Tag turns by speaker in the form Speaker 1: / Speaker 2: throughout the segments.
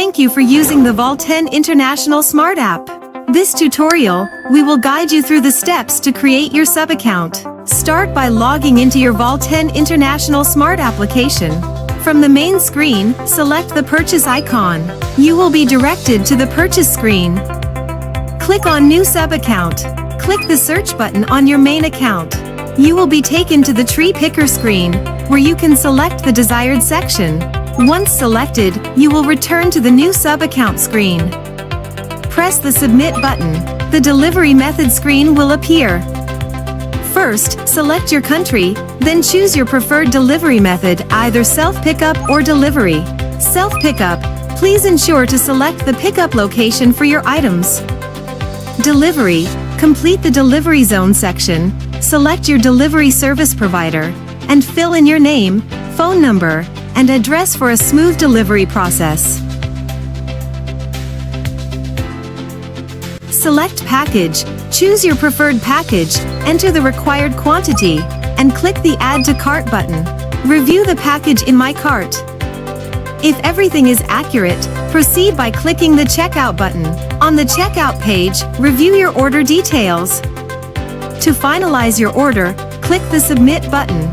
Speaker 1: Thank you for using the Volten International Smart App. This tutorial, we will guide you through the steps to create your sub-account. Start by logging into your Volten International Smart application. From the main screen, select the purchase icon. You will be directed to the purchase screen. Click on New Sub-Account. Click the search button on your main account. You will be taken to the tree picker screen, where you can select the desired section. Once selected, you will return to the new sub-account screen. Press the Submit button. The delivery method screen will appear. First, select your country, then choose your preferred delivery method, either self-pickup or delivery. Self-pickup, please ensure to select the pickup location for your items. Delivery, complete the delivery zone section, select your delivery service provider, and fill in your name, phone number, and address for a smooth delivery process. Select Package, choose your preferred package, enter the required quantity, and click the Add to Cart button. Review the package in My Cart. If everything is accurate, proceed by clicking the Checkout button. On the checkout page, review your order details. To finalize your order, click the Submit button.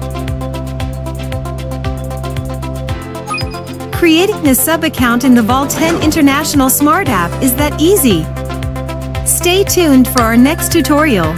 Speaker 1: Creating a sub-account in the Volten International Smart App is that easy. Stay tuned for our next tutorial.